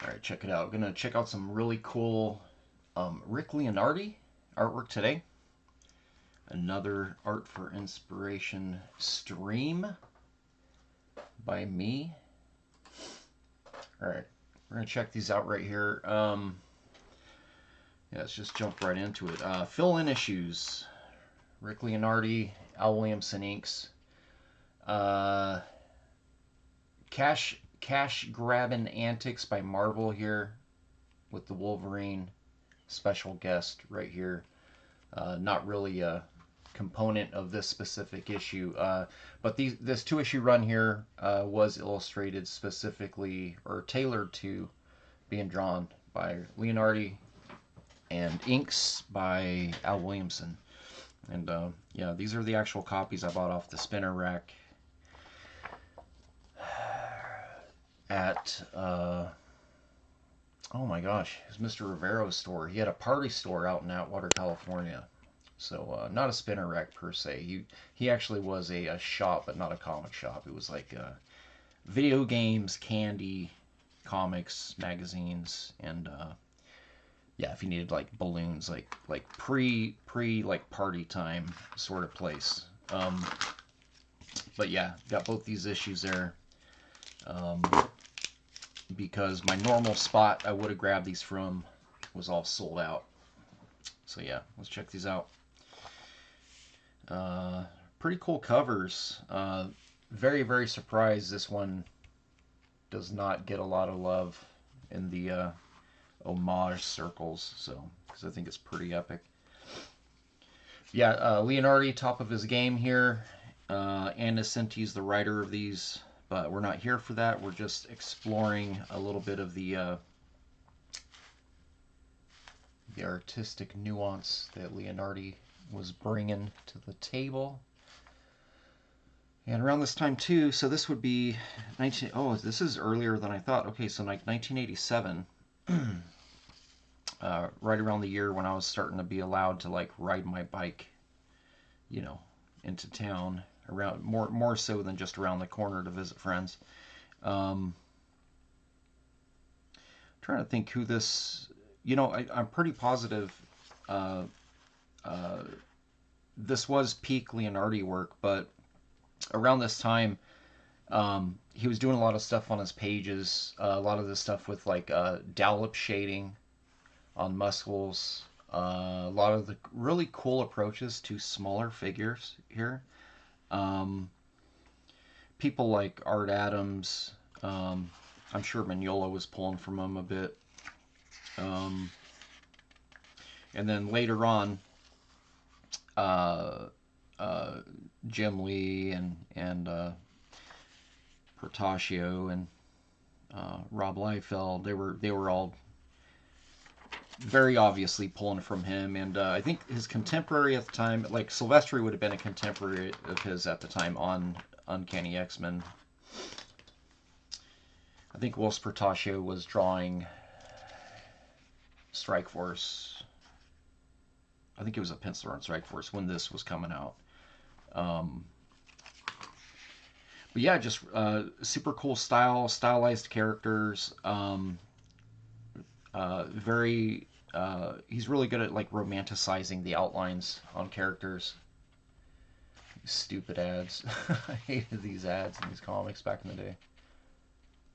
All right, check it out. I'm gonna check out some really cool Rick Leonardi artwork today. Another Art for Inspiration stream by me. All right, we're gonna check these out right here. Yeah, let's just jump right into it. Fill-in issues. Rick Leonardi, Al Williamson inks. Uh, Cash grabbing antics by Marvel here with the Wolverine special guest right here. Not really a component of this specific issue, but this 2-issue run here was illustrated specifically or tailored to being drawn by Leonardi and inks by Al Williamson. And yeah, these are the actual copies I bought off the spinner rack at oh my gosh, it was Mr. Rivero's store. He had a party store out in Atwater, California. So not a spinner rack per se. He actually was a shop, but not a comic shop. It was like video games, candy, comics, magazines, and yeah, if you needed like balloons, like pre like party time sort of place. But yeah, got both these issues there. Because my normal spot I would have grabbed these from was all sold out. So yeah, let's check these out. Pretty cool covers. Very, very surprised this one does not get a lot of love in the homage circles, so because I think it's pretty epic. Yeah, Leonardi, top of his game here. Anna Senti's the writer of these, but we're not here for that. We're just exploring a little bit of the artistic nuance that Leonardi was bringing to the table. And around this time too, so this would be 19. Oh, this is earlier than I thought. Okay, so like 1987, right around the year when I was starting to be allowed to like ride my bike, you know, into town around more so than just around the corner to visit friends. Trying to think who this. You know, I'm pretty positive uh, this was peak Leonardi work, but around this time, he was doing a lot of stuff on his pages, a lot of this stuff with like dollop shading on muscles, a lot of the really cool approaches to smaller figures here. Um, People like Art Adams, I'm sure Mignola was pulling from him a bit. Um, and then later on, uh, uh, Jim Lee and Portacio and Rob Liefeld, they were all very obviously pulling from him. And I think his contemporary at the time, like Silvestri, would have been a contemporary of his at the time on Uncanny X-Men. I think Whilst Portacio was drawing Strike Force. I think it was a penciler on Strike Force when this was coming out. Um, but yeah, just super cool stylized characters. Very, he's really good at like romanticizing the outlines on characters. Stupid ads. I hated these ads in these comics back in the day.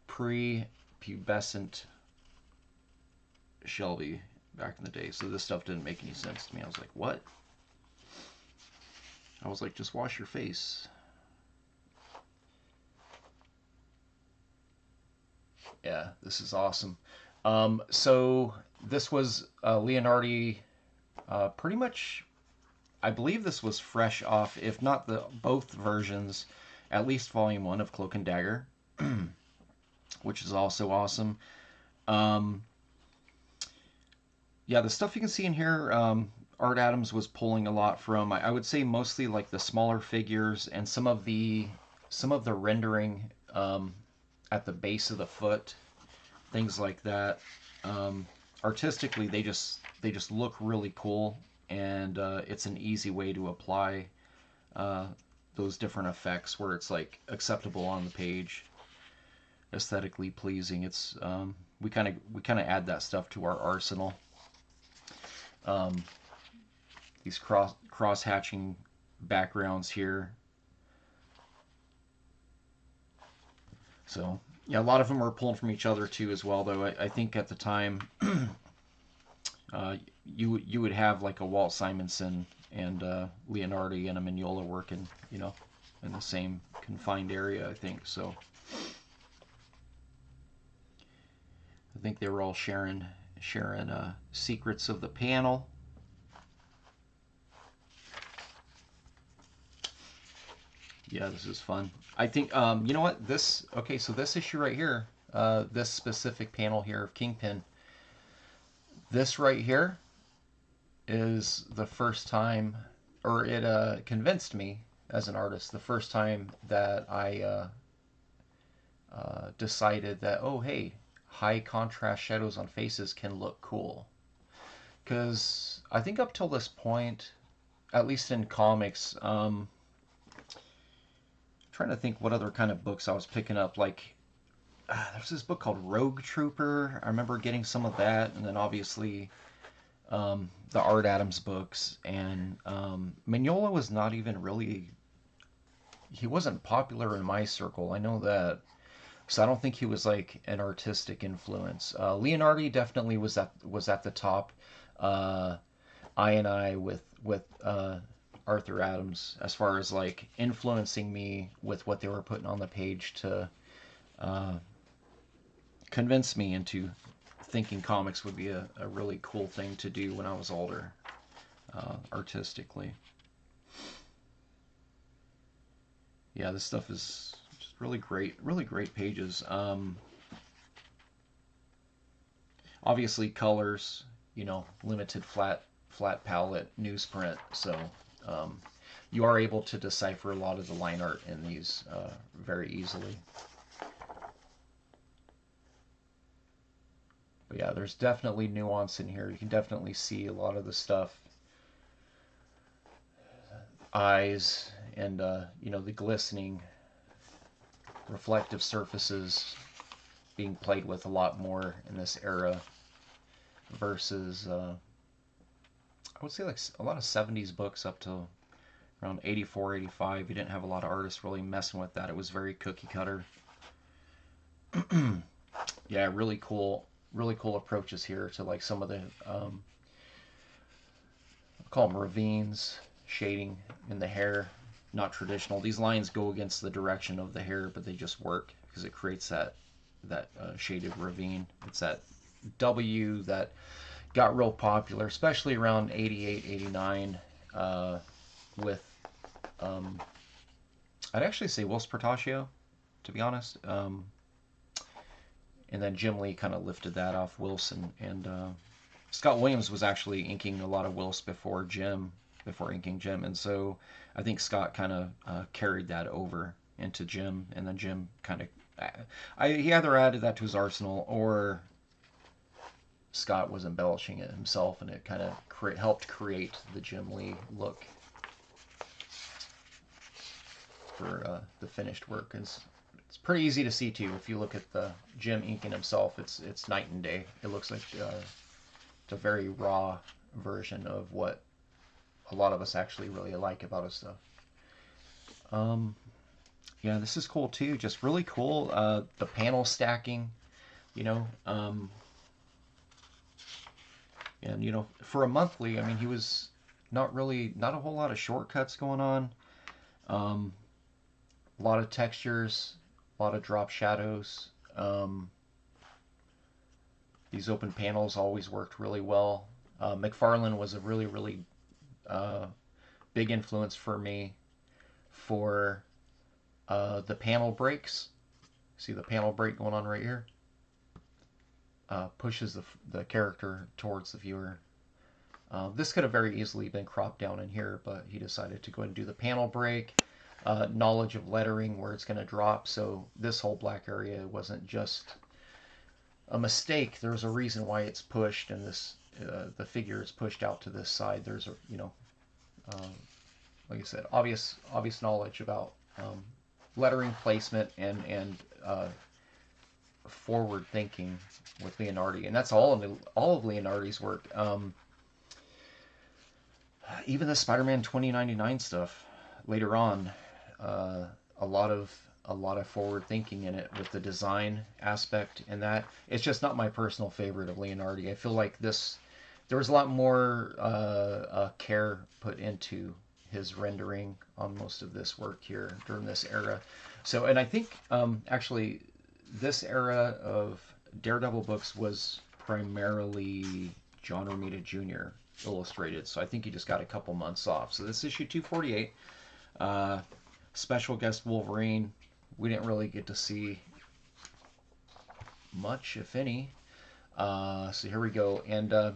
Pre-pubescent Shelby back in the day. So this stuff didn't make any sense to me. I was like, what? I was like, just wash your face. Yeah, this is awesome. So this was Leonardi pretty much, I believe this was fresh off, if not the both versions, at least volume 1 of Cloak and Dagger, which is also awesome. Um, yeah, the stuff you can see in here, Art Adams was pulling a lot from, I would say mostly like the smaller figures and some of the rendering at the base of the foot, things like that. Artistically, they just look really cool, and it's an easy way to apply uh, those different effects where it's like acceptable on the page, aesthetically pleasing. It's we kind of add that stuff to our arsenal. Um, these cross hatching backgrounds here. So yeah, a lot of them are pulling from each other too as well. Though I think at the time, uh, you would have like a Walt Simonson and Leonardi and a Mignola working, in the same confined area. I think so. I think they were all sharing secrets of the panel. Yeah, this is fun. I think you know what so this issue right here, this specific panel here of Kingpin, this right here is the first time, or it convinced me as an artist the first time that I decided that, oh hey, high contrast shadows on faces can look cool. Because I think up till this point, at least in comics, trying to think what other kind of books I was picking up. Like, there's this book called Rogue Trooper. I remember getting some of that, and then obviously the Art Adams books. And Mignola was not even really. He wasn't popular in my circle. I know that. So I don't think he was like an artistic influence. Leonardi definitely was at the top. Uh, I with Arthur Adams as far as like influencing me with what they were putting on the page to uh, convince me into thinking comics would be a really cool thing to do when I was older, artistically. Yeah, this stuff is just really great pages. Obviously colors, limited flat palette newsprint, so um, you are able to decipher a lot of the line art in these very easily. But yeah, there's definitely nuance in here. You can definitely see a lot of the stuff, eyes, and the glistening reflective surfaces being played with a lot more in this era versus I would say like a lot of 70s books up to around 84, 85. You didn't have a lot of artists really messing with that. It was very cookie cutter. Yeah, really cool approaches here to like some of the I'll call them ravines, shading in the hair. Not traditional. These lines go against the direction of the hair, but they just work because it creates that shaded ravine. It's that W that got real popular, especially around 88, 89, with I'd actually say Whilce Portacio, to be honest. And then Jim Lee kind of lifted that off Wilson, and Scott Williams was actually inking a lot of Whilce before inking Jim, and so I think Scott kind of carried that over into Jim, and then Jim kind of he either added that to his arsenal or Scott was embellishing it himself, and it kind of helped create the Jim Lee look for the finished work. It's pretty easy to see too. If you look at the Jim inking himself, it's night and day. It looks like it's a very raw version of what a lot of us actually really like about his stuff. Yeah, this is cool too. Just really cool. The panel stacking, you know. And for a monthly, I mean, he was not a whole lot of shortcuts going on. A lot of textures, a lot of drop shadows. These open panels always worked really well. McFarlane was a really big influence for me for the panel breaks. See the panel break going on right here? Pushes the character towards the viewer. This could have very easily been cropped down in here, but he decided to go ahead and do the panel break. Knowledge of lettering where it's going to drop, so this whole black area wasn't just a mistake. There's a reason why it's pushed, and the figure is pushed out to this side. There's like I said, obvious knowledge about lettering placement and forward thinking with Leonardi, and that's all of Leonardi's work. Even the Spider-Man 2099 stuff later on, uh, a lot of a lot of forward thinking in it with the design aspect, and that it's just not my personal favorite of Leonardi. I feel like this there was a lot more care put into his rendering on most of this work here during this era. So, and I think actually this era of Daredevil books was primarily John Romita Jr. illustrated. So I think he just got a couple months off. So this issue 248, uh, special guest Wolverine. We didn't really get to see much, if any. So here we go. And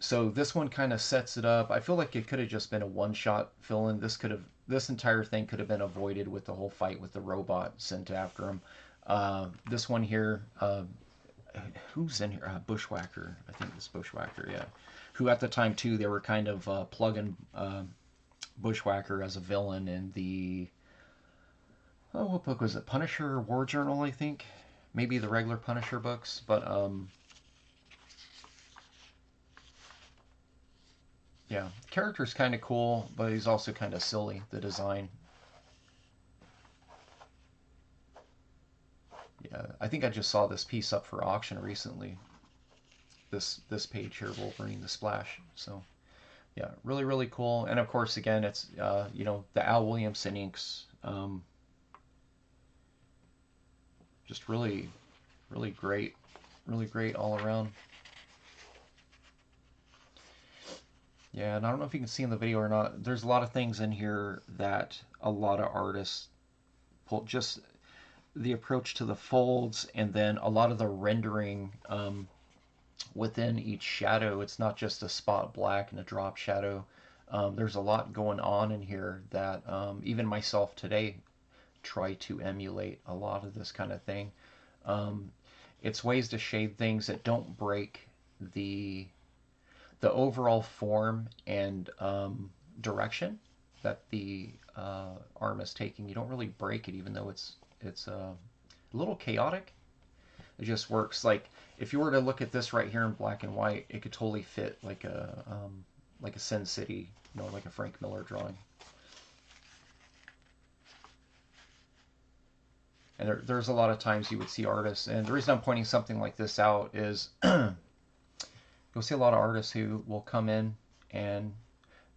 so this one kind of sets it up. I feel like it could have just been a one-shot fill-in. This entire thing could have been avoided with the whole fight with the robot sent after him. This one here, who's in here? Bushwhacker. I think it's Bushwhacker, yeah. Who at the time, too, they were kind of plugging Bushwhacker as a villain in the... Oh, what book was it? Punisher War Journal, I think? Maybe the regular Punisher books, but... yeah, character's kind of cool, but he's also kind of silly, the design. Yeah, I think I just saw this piece up for auction recently. This page here, Wolverine the Splash. So yeah, really really cool. And of course, again, it's you know, the Al Williamson inks. Just really really great all around. Yeah, and I don't know if you can see in the video or not. There's a lot of things in here that a lot of artists pull. Just the approach to the folds, and then a lot of the rendering within each shadow. It's not just a spot black and a drop shadow. There's a lot going on in here that even myself today try to emulate a lot of this kind of thing. It's ways to shade things that don't break the overall form and direction that the arm is taking. You don't really break it, even though it's a little chaotic. It just works. Like if you were to look at this right here in black and white, it could totally fit like a Sin City, you know, like a Frank Miller drawing. And there's a lot of times you would see artists, and the reason I'm pointing something like this out is you'll see a lot of artists who will come in and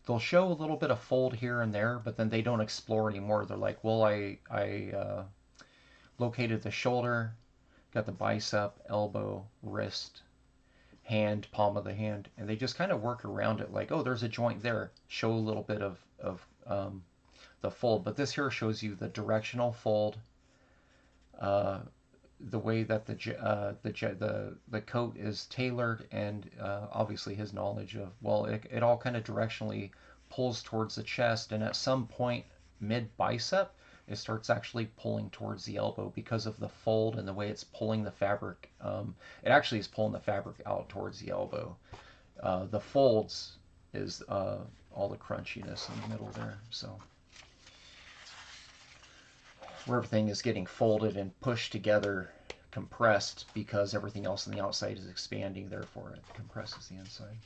they'll show a little bit of fold here and there, but then they don't explore anymore. They're like, well, I located the shoulder, got the bicep, elbow, wrist, hand, palm of the hand, and they just kind of work around it like, oh, there's a joint there. Show a little bit of the fold. But this here shows you the directional fold, the way that the coat is tailored, and obviously his knowledge of, well, it all kind of directionally pulls towards the chest, and at some point mid bicep it starts actually pulling towards the elbow because of the fold and the way it's pulling the fabric. It actually is pulling the fabric out towards the elbow. The folds is all the crunchiness in the middle there. So where everything is getting folded and pushed together, compressed, because everything else on the outside is expanding, therefore it compresses the inside.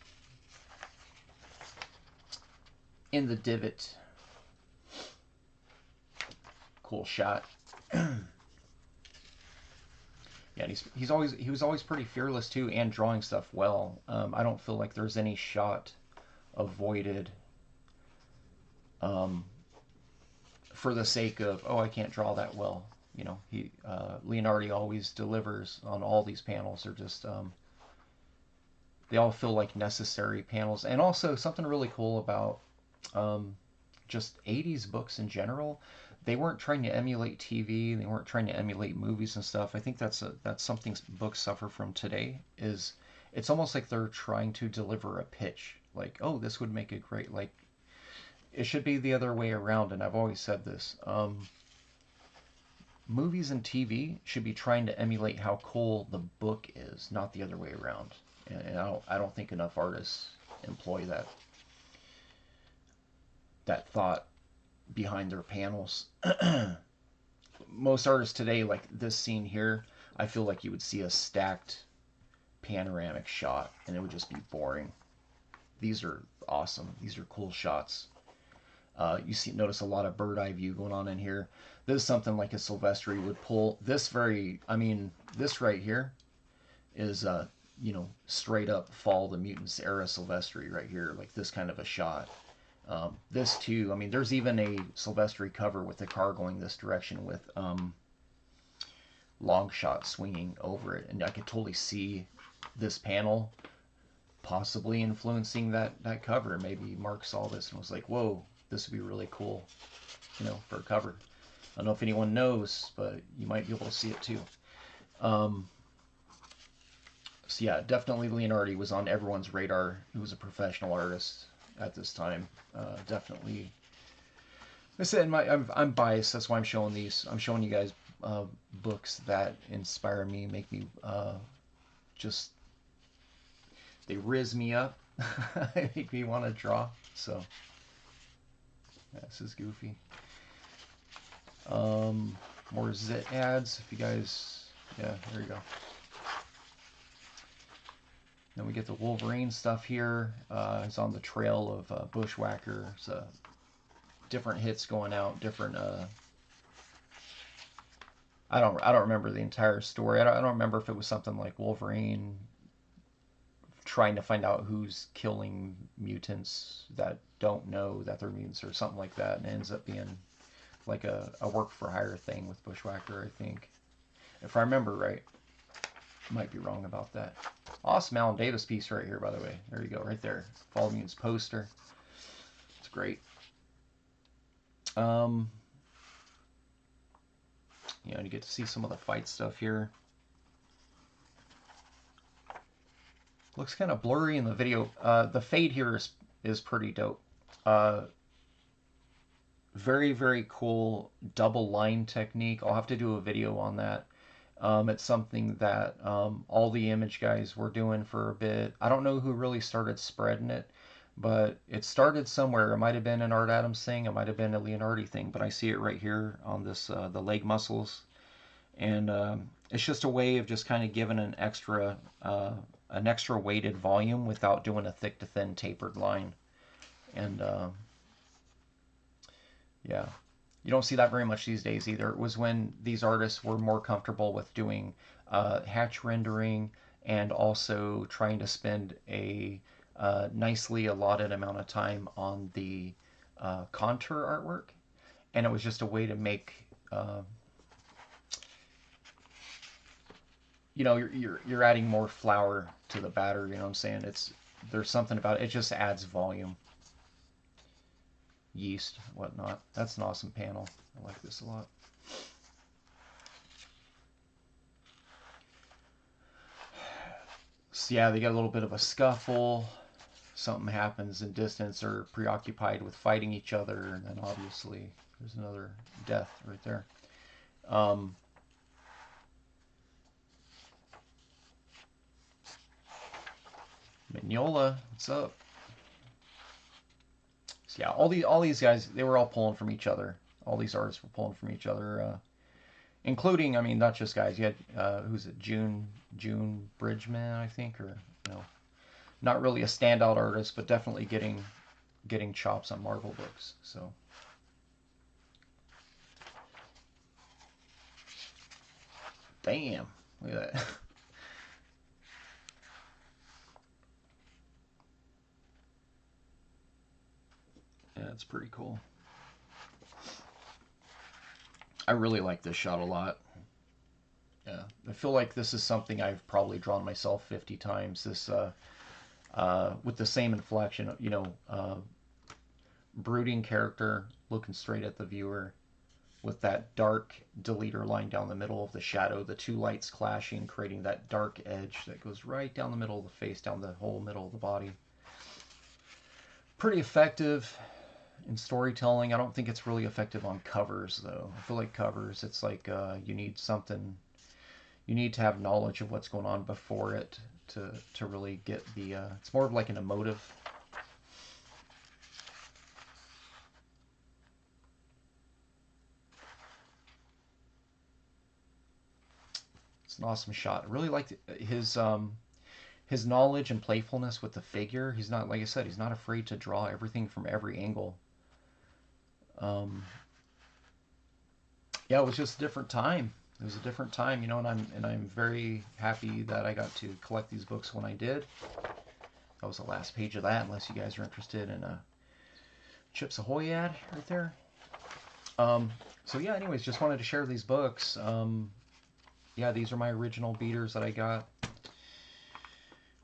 In the divot. Cool shot. Yeah, and he was always pretty fearless too, and drawing stuff well. I don't feel like there's any shot avoided for the sake of, oh, I can't draw that well. You know, Leonardi always delivers on all these panels. They're just they all feel like necessary panels. And also something really cool about just 80s books in general. They weren't trying to emulate TV. They weren't trying to emulate movies and stuff. I think that's something books suffer from today. Is it's almost like they're trying to deliver a pitch. Like, oh, this would make a great, like, it should be the other way around. And I've always said this. Movies and TV should be trying to emulate how cool the book is, not the other way around. And I don't think enough artists employ that thought behind their panels. Most artists today, like this scene here, I feel like you would see a stacked panoramic shot and it would just be boring. These are awesome. These are cool shots. Notice a lot of bird eye view going on in here. This is something like a Silvestri would pull. This right here is straight up Fall of the Mutants era Silvestri right here, like this kind of a shot. This too, there's even a Silvestri cover with the car going this direction with long shot swinging over it, and I could totally see this panel possibly influencing that cover. Maybe Mark saw this and was like, "Whoa, this would be really cool, for a cover." I don't know if anyone knows, but you might be able to see it too. So yeah, definitely Leonardi was on everyone's radar who was a professional artist at this time. Definitely. I said I'm biased. That's why I'm showing these. I'm showing you guys books that inspire me, make me just they riz me up, make me want to draw. So yeah, this is goofy. More Zit ads. If you guys, yeah, there you go. Then we get the Wolverine stuff here. It's on the trail of Bushwhacker. So different hits going out, different. I don't remember the entire story. I don't remember if it was something like Wolverine trying to find out who's killing mutants that don't know that they're mutants or something like that, and it ends up being like a work for hire thing with Bushwhacker, I think, if I remember right. Might be wrong about that. Awesome Alan Davis piece right here, by the way. There you go, right there. Fall of Mutants poster. It's great. You get to see some of the fight stuff here. Looks kind of blurry in the video. The fade here is pretty dope. Very, very cool double line technique. I'll have to do a video on that. It's something that all the image guys were doing for a bit. I don't know who really started spreading it, but it started somewhere. It might have been an Art Adams thing. It might have been a Leonardi thing, but I see it right here on this the leg muscles. And it's just a way of just kind of giving an extra weighted volume without doing a thick to thin tapered line. And yeah. You don't see that very much these days either. It was when these artists were more comfortable with doing hatch rendering and also trying to spend a nicely allotted amount of time on the contour artwork. And it was just a way to make, you're adding more flour to the batter. You know what I'm saying? There's something about it. It just adds volume. Yeast, whatnot. That's an awesome panel. I like this a lot. So yeah, they got a little bit of a scuffle. Something happens in distance. They're preoccupied with fighting each other, and then obviously there's another death right there. Mignola, what's up? Yeah, all these guys, they were all pulling from each other. All these artists were pulling from each other, including, not just guys. You had who's it, June Bridgman, I think, or not really a standout artist, but definitely getting chops on Marvel books. So. Damn, look at that. Yeah, it's pretty cool. I really like this shot a lot. Yeah, I feel like this is something I've probably drawn myself 50 times. This, with the same inflection, brooding character looking straight at the viewer with that dark deleter line down the middle of the shadow, the two lights clashing, creating that dark edge that goes right down the middle of the face, down the whole middle of the body. Pretty effective in storytelling. I don't think it's really effective on covers, though. I feel like covers, it's like you need to have knowledge of what's going on before it to really get the, it's more of like an emotive. It's an awesome shot. I really liked his knowledge and playfulness with the figure. He's not, like I said, he's not afraid to draw everything from every angle. Um, yeah, it was just a different time. It was a different time, you know, and I'm very happy that I got to collect these books when I did. That was the last page of that, unless you guys are interested in a Chips Ahoy ad right there. So yeah, anyways, just wanted to share these books. Yeah, these are my original beaters that I got.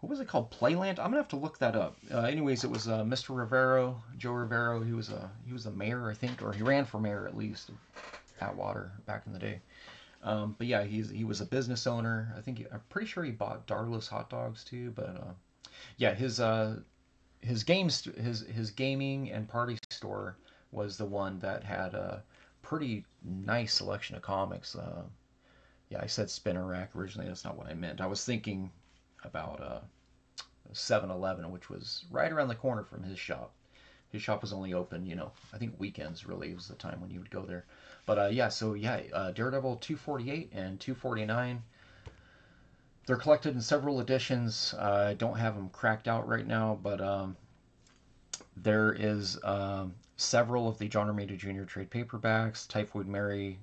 What was it called? Playland? I'm gonna have to look that up. Anyways, it was Mr. Rivero, Joe Rivero. He was a mayor, I think, or he ran for mayor at least, Atwater back in the day. But yeah, he was a business owner. I'm pretty sure he bought Darla's hot dogs too. But yeah, his gaming and party store was the one that had a pretty nice selection of comics. Yeah, I said spinner rack originally. That's not what I meant. I was thinking about 7-Eleven, which was right around the corner from his shop. His shop was only open, I think weekends really was the time when you would go there. But yeah, so yeah, Daredevil 248 and 249. They're collected in several editions. I don't have them cracked out right now, but there is several of the John Romita Jr. trade paperbacks. Typhoid Mary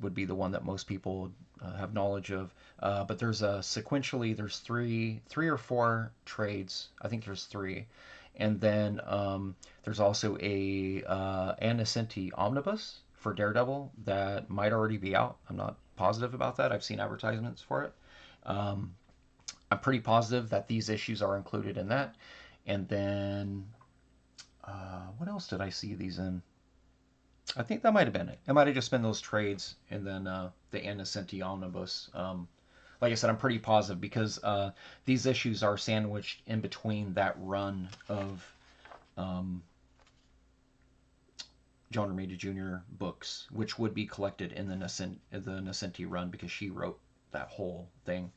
would be the one that most people have knowledge of. But there's sequentially there's three or four trades. I think there's three, and then there's also a Anna Cinti omnibus for Daredevil that might already be out. I'm not positive about that. I've seen advertisements for it. Um, I'm pretty positive that these issues are included in that. And then what else did I see these in? I think that might have been it. It might have just been those trades and then the Anna Cinti omnibus. Like I said, I'm pretty positive because these issues are sandwiched in between that run of um, John Romita Jr. books, which would be collected in the Nascenti run because she wrote that whole thing.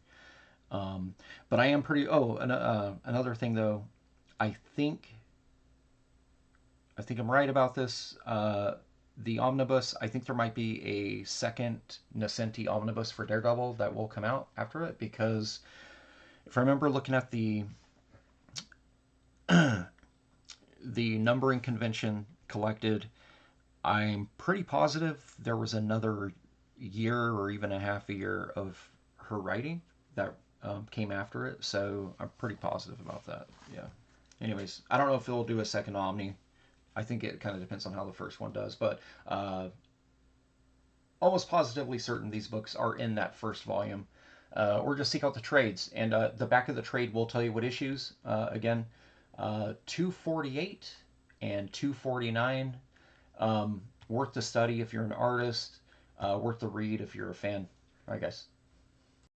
But I am pretty. Oh, another thing though, I think I think I'm right about this. The omnibus, I think there might be a second Nascenti omnibus for Daredevil that will come out after it because if I remember looking at the numbering convention collected, I'm pretty positive there was another year or even a half a year of her writing that came after it. So I'm pretty positive about that. Yeah. Anyways, I don't know if they'll do a second Omni. I think it kind of depends on how the first one does, but almost positively certain these books are in that first volume. Or just seek out the trades, and the back of the trade will tell you what issues. Again, 248 and 249. Worth the study if you're an artist. Worth the read if you're a fan. All right, guys.